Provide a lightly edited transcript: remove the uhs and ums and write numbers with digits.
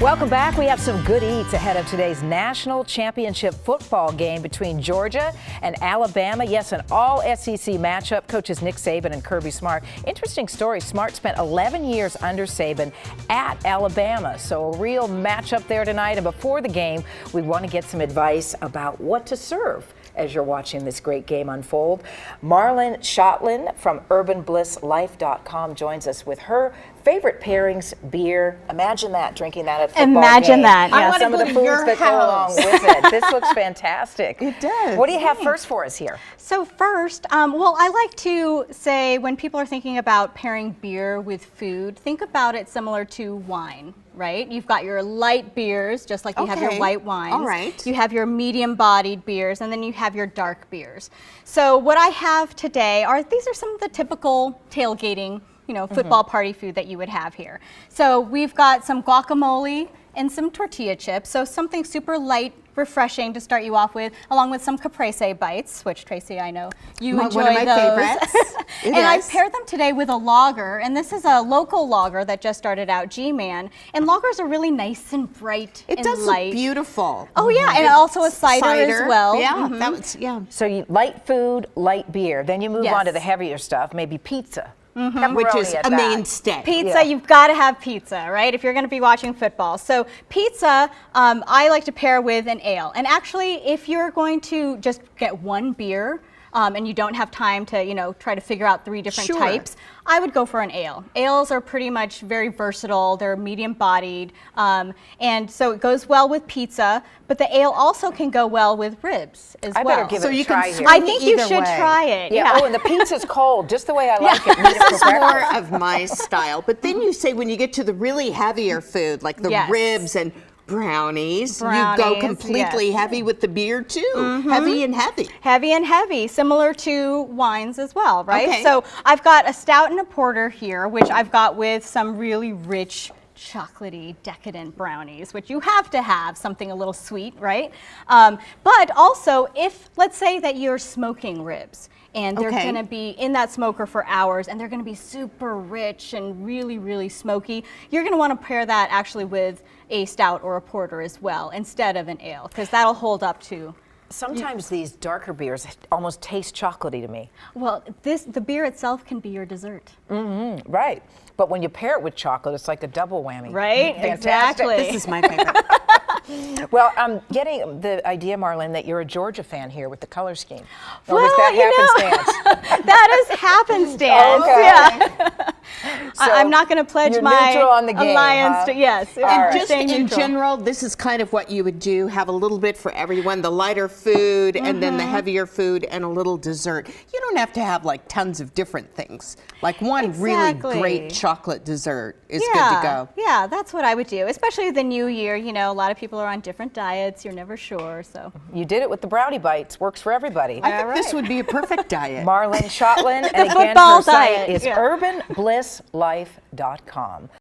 Welcome back. We have some good eats ahead of today's national championship football game between Georgia and Alabama. Yes, an all-SEC matchup. Coaches Nick Saban and Kirby Smart. Interesting story. Smart spent 11 years under Saban at Alabama. So a real matchup there tonight. And before the game, we want to get some advice about what to serve as you're watching this great game unfold. Marlon Shotlin from UrbanBlissLife.com joins us with her favorite pairings, beer. Imagine that, drinking that at a football Imagine game. that, Yeah, yes. some of the foods that go along with it. This looks fantastic. It does. What do you have first for us here? So first, well, I like to say when people are thinking about pairing beer with food, think about it similar to wine, right? You've got your light beers, just like you have your white wines. All right. You have your medium-bodied beers, and then you have your dark beers. So what I have today these are some of the typical tailgating, football party food that you would have here. So we've got some guacamole and some tortilla chips. So something super light, refreshing to start you off with, along with some caprese bites, which Tracy, I know you enjoy one of my those. favorites. And I paired them today with a lager, and this is a local lager that just started out, G-Man. And lagers are really nice and bright and light. It does look beautiful. Oh yeah, and also a cider as well. Yeah, that was, So you light food, light beer. Then you move on to Yes. the heavier stuff, maybe pizza. which is Pepperoni at a that. mainstay. Pizza, Yeah. you've got to have pizza, right? If you're going to be watching football. So pizza, I like to pair with an ale. And actually, if you're going to just get one beer, and you don't have time to, try to figure out 3 different Sure. types, I would go for an ale. Ales are pretty much very versatile. They're medium-bodied, and so it goes well with pizza. But the ale also can go well with ribs as I well. better give So it a you try can here. swing I think you either should way. try it. Yeah. Oh, and the pizza's cold, just the way I like it. This is more of my style. But then you say when you get to the really heavier food, like the Yes. ribs and brownies, you go Brownies, completely yes. heavy with the beer too. Heavy and heavy. Heavy and heavy, similar to wines as well, right? Okay. So I've got a stout and a porter here, which I've got with some really rich, chocolatey, decadent brownies, which you have to have something a little sweet, right? But also, if let's say that you're smoking ribs, and they're Okay. going to be in that smoker for hours, and they're going to be super rich and really, really smoky, you're going to want to pair that actually with a stout or a porter as well, instead of an ale, because that'll hold up too. Sometimes these darker beers almost taste chocolatey to me. Well, the beer itself can be your dessert. Right. But when you pair it with chocolate, it's like a double whammy. Right? Fantastic. Exactly. This is my favorite. Well, I'm getting the idea, Marlon, that you're a Georgia fan here with the color scheme. Or Well, was that happenstance? that is happenstance. Okay. Yeah. So I'm not going to pledge you're my neutral on the game, alliance huh? to yes. All I'm right. Just staying in neutral. general, this is kind of what you would do, have a little bit for everyone, the lighter food and then the heavier food and a little dessert. You don't have to have like tons of different things. Like one really Exactly. great chocolate dessert is good to go. Yeah, that's what I would do, especially the new year. A lot of people are on different diets. You're never sure, so. You did it with the brownie bites. Works for everybody. I think this would be a perfect diet. Marlon Shotlin, and again, football her site diet, is yeah. UrbanBlissLife.com.